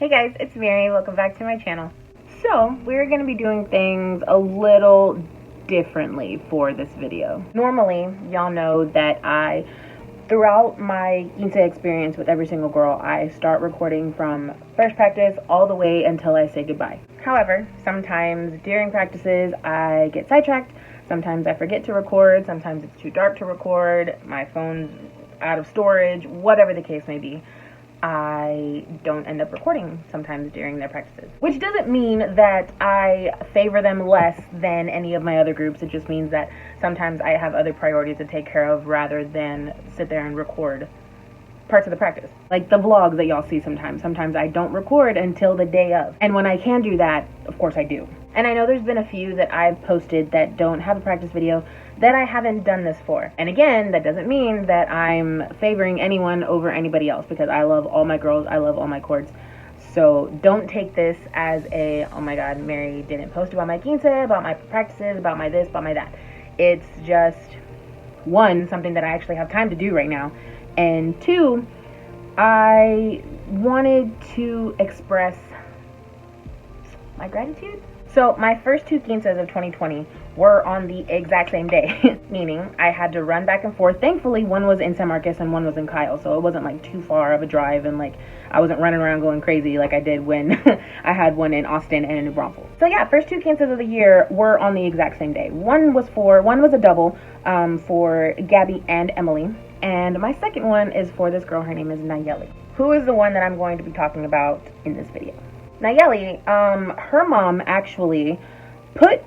Hey guys, it's Mary. Welcome back to my channel. So, we're going to be doing things a little differently for this video. Normally, y'all know that throughout my Quince experience with every single girl, I start recording from first practice all the way until I say goodbye. However, sometimes during practices, I get sidetracked. Sometimes I forget to record. Sometimes it's too dark to record. My phone's out of storage, whatever the case may be. I don't end up recording sometimes during their practices. Which doesn't mean that I favor them less than any of my other groups. It just means that sometimes I have other priorities to take care of rather than sit there and record parts of the practice. Like the vlogs that y'all see sometimes. Sometimes I don't record until the day of. And when I can do that, of course I do. And I know there's been a few that I've posted that don't have a practice video that I haven't done this for. And again, that doesn't mean that I'm favoring anyone over anybody else, because I love all my girls, I love all my courts. So don't take this as a, oh my god, Mary didn't post about my Quince, about my practices, about my this, about my that. It's just, one, something that I actually have time to do right now. And two, I wanted to express my gratitude. So my first two Quinces of 2020 were on the exact same day, meaning I had to run back and forth. Thankfully, one was in San Marcos and one was in Kyle, so it wasn't like too far of a drive, and like I wasn't running around going crazy like I did when I had one in Austin and in New Braunfels. So yeah, first two Quinces of the year were on the exact same day. One was a double for Gabby and Emily, and my second one is for this girl. Her name is Nayeli, who is the one that I'm going to be talking about in this video. Nayeli, her mom actually put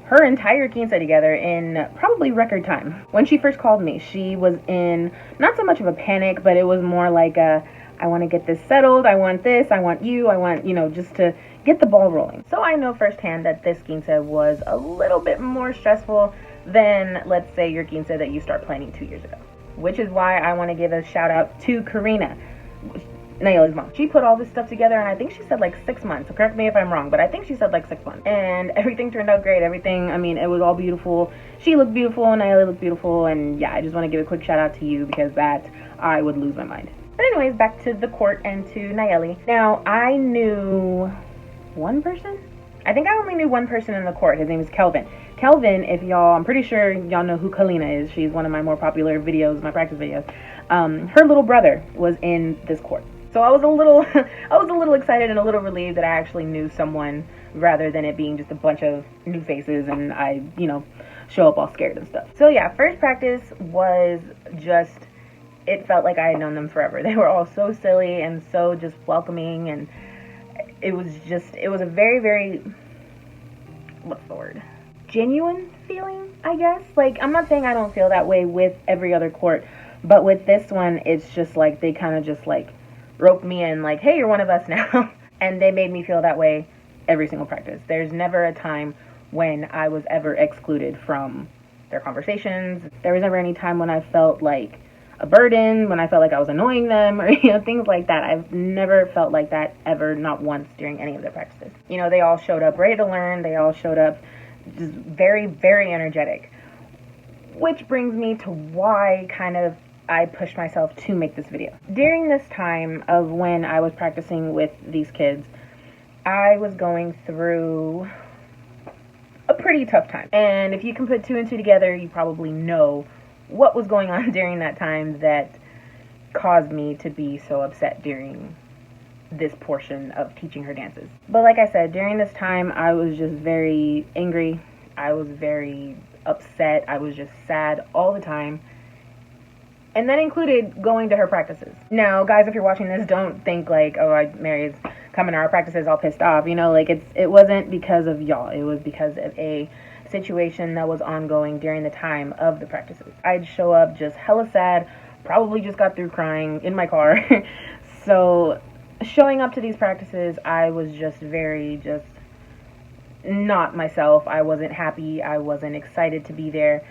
her entire Quince together in probably record time. When she first called me, she was in not so much of a panic, but it was more like I want to get this settled, I want this, I want you, I want, just to get the ball rolling. So I know firsthand that this Quince was a little bit more stressful than, let's say, your Quince that you start planning 2 years ago. Which is why I want to give a shout out to Karina, Nayeli's mom. She put all this stuff together, and I think she said like 6 months, so correct me if I'm wrong, but I think she said like 6 months. And everything turned out great. Everything, it was all beautiful. She looked beautiful, Nayeli looked beautiful, and yeah, I just want to give a quick shout out to you, because that, I would lose my mind. But anyways, back to the court and to Nayeli. Now, I knew one person? I think I only knew one person in the court. His name is Kelvin. Kelvin, if y'all, I'm pretty sure y'all know who Kalina is. She's one of my more popular videos, my practice videos. Her little brother was in this court. So I was a little excited and a little relieved that I actually knew someone, rather than it being just a bunch of new faces and I, show up all scared and stuff. So yeah, first practice was just, it felt like I had known them forever. They were all so silly and so just welcoming, and it was a very, very, what's the word? Genuine feeling, I guess. Like, I'm not saying I don't feel that way with every other court, but with this one, it's just like, they kind of just like roped me in, like, hey, you're one of us now. And they made me feel that way every single practice. There's never a time when I was ever excluded from their conversations. There was never any time when I felt like a burden, when I felt like I was annoying them, or things like that. I've never felt like that ever, not once, during any of their practices. They all showed up ready to learn. They all showed up just very, very energetic. Which brings me to why I pushed myself to make this video. During this time of when I was practicing with these kids, I was going through a pretty tough time. And if you can put two and two together, you probably know what was going on during that time that caused me to be so upset during this portion of teaching her dances. But like I said, during this time, I was just very angry. I was very upset. I was just sad all the time. And that included going to her practices. Now, guys, if you're watching this, don't think like, oh, Mary's coming to our practices all pissed off. It wasn't because of y'all. It was because of a situation that was ongoing during the time of the practices. I'd show up just hella sad, probably just got through crying in my car. So showing up to these practices, I was just not myself. I wasn't happy. I wasn't excited to be there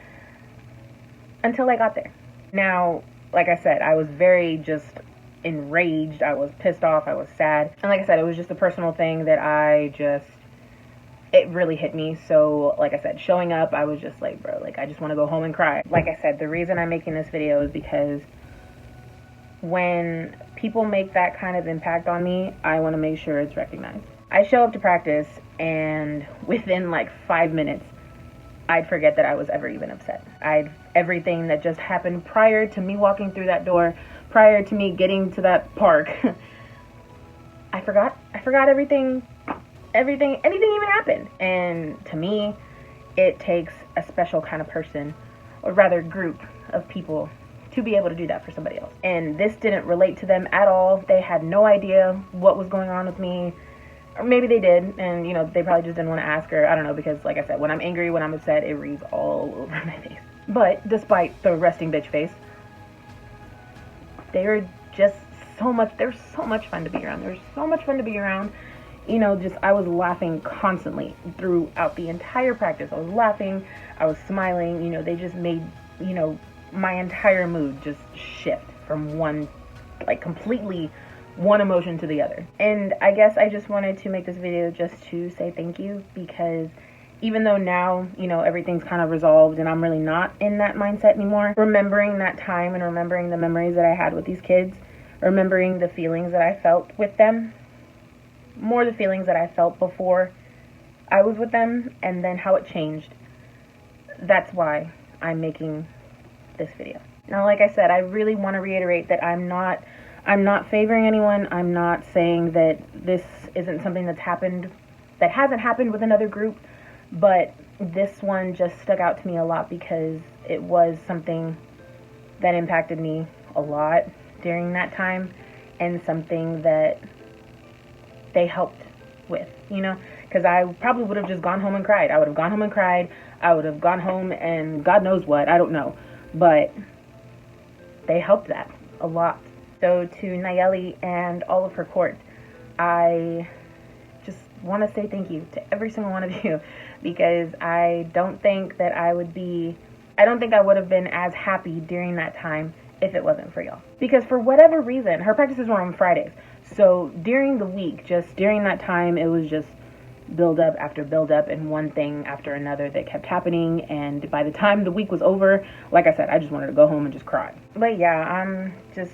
until I got there. Now, like I said, I was very just enraged. I was pissed off. I was sad. And like I said, it was just a personal thing that it really hit me. So like I said, showing up, I was just like, bro, like I just want to go home and cry. Like I said, the reason I'm making this video is because when people make that kind of impact on me, I want to make sure it's recognized. I show up to practice, and within like 5 minutes, I'd forget that I was ever even upset. Everything that just happened prior to me walking through that door, prior to me getting to that park, I forgot anything even happened. And to me, it takes a special kind of person, or rather group of people, to be able to do that for somebody else. And this didn't relate to them at all. They had no idea what was going on with me. Or maybe they did, and they probably just didn't want to ask her. I don't know, because like I said, when I'm angry, when I'm upset, it reads all over my face. But despite the resting bitch face, they were just they're so much fun to be around. They're so much fun to be around. I was laughing constantly throughout the entire practice. I was laughing, I was smiling. They just made, my entire mood just shift from completely one emotion to the other. And I guess I just wanted to make this video just to say thank you, because even though now, everything's kind of resolved and I'm really not in that mindset anymore, remembering that time and remembering the memories that I had with these kids, remembering the feelings that I felt with them, more the feelings that I felt before I was with them, and then how it changed. That's why I'm making this video. Now, like I said, I really want to reiterate that I'm not favoring anyone. I'm not saying that this isn't something that hasn't happened with another group, but this one just stuck out to me a lot because it was something that impacted me a lot during that time, and something that they helped with, because I probably would have just gone home and cried. I would have gone home and cried. I would have gone home and God knows what, I don't know, but they helped that a lot. So to Nayeli and all of her court, I just want to say thank you to every single one of you, because I don't think I would have been as happy during that time if it wasn't for y'all. Because for whatever reason, her practices were on Fridays. So during the week, just during that time, it was just build up after build up and one thing after another that kept happening. And by the time the week was over, like I said, I just wanted to go home and just cry. But yeah, I'm just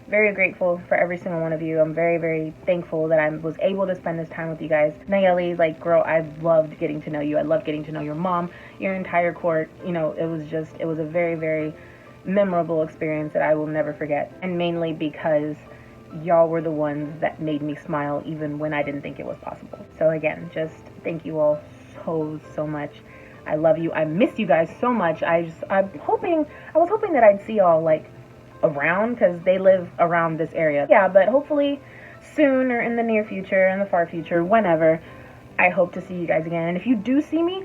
very grateful for every single one of you. I'm very, very thankful that I was able to spend this time with you guys. Nayeli, girl, I loved getting to know you. I loved getting to know your mom, your entire court. It was a very, very memorable experience that I will never forget. And mainly because y'all were the ones that made me smile even when I didn't think it was possible. So again, just thank you all so much. I love you. I miss you guys so much. I was hoping that I'd see y'all around, because they live around this area. Yeah, but hopefully soon, or in the near future, in the far future, whenever, I hope to see you guys again. And if you do see me,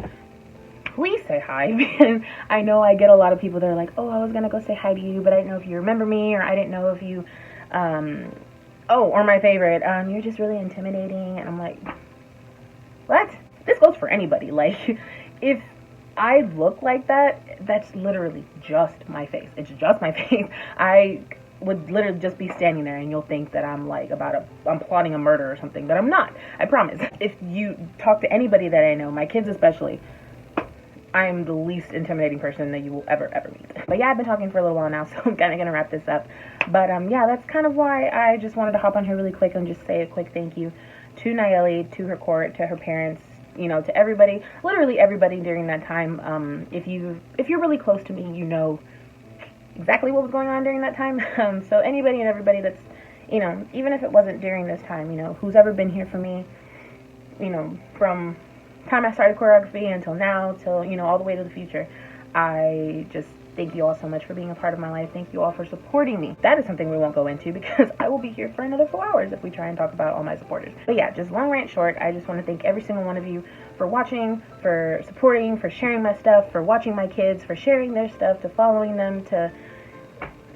please say hi, because I know I get a lot of people that are like, oh, I was gonna go say hi to you, but I didn't know if you remember me, or I didn't know if you or my favorite, you're just really intimidating. And I'm like, what? This goes for anybody. If I look like that, that's literally just my face. It's just my face. I would literally just be standing there and you'll think that I'm I'm plotting a murder or something, but I'm not. I promise. If you talk to anybody that I know, my kids especially, I am the least intimidating person that you will ever meet. But yeah, I've been talking for a little while now, so I'm kind of going to wrap this up. But yeah, that's kind of why I just wanted to hop on here really quick and just say a quick thank you to Nayeli, to her court, to her parents, to everybody, literally everybody during that time. If you're really close to me, you know exactly what was going on during that time. So anybody and everybody that's, even if it wasn't during this time, who's ever been here for me, from time I started choreography until now, till all the way to the future, I just thank you all so much for being a part of my life. Thank you all for supporting me. That is something we won't go into, because I will be here for another 4 hours if we try and talk about all my supporters. But yeah, just long rant short, I just want to thank every single one of you for watching, for supporting, for sharing my stuff, for watching my kids, for sharing their stuff, to following them, to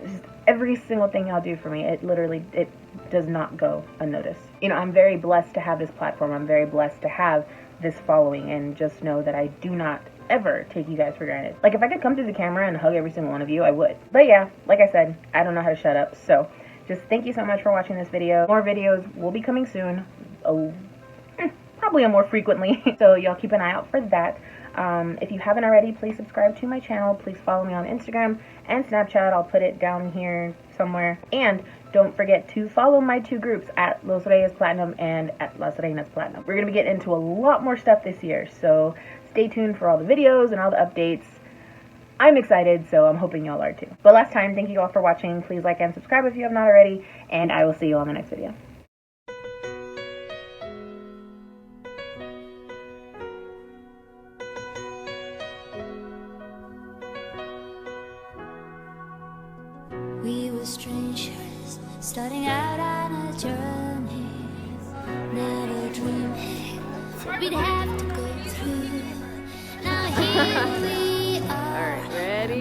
just every single thing y'all do for me. It does not go unnoticed. I'm very blessed to have this platform. I'm very blessed to have this following, and just know that I do not ever take you guys for granted. If I could come to the camera and hug every single one of you, I would. But yeah, like I said, I don't know how to shut up. So just thank you so much for watching this video. More videos will be coming soon. Oh, probably more frequently. So y'all keep an eye out for that. If you haven't already, please subscribe to my channel. Please follow me on Instagram and Snapchat. I'll put it down here somewhere. And don't forget to follow my 2 groups, at Los Reyes Platinum and at Las Reinas Platinum. We're going to be getting into a lot more stuff this year, so stay tuned for all the videos and all the updates. I'm excited, so I'm hoping y'all are too. But last time, thank you all for watching. Please like and subscribe if you have not already, and I will see you on the next video. We were strangers, starting out on a journey, never dreaming we'd have to go through. Now here we are. All right, ready?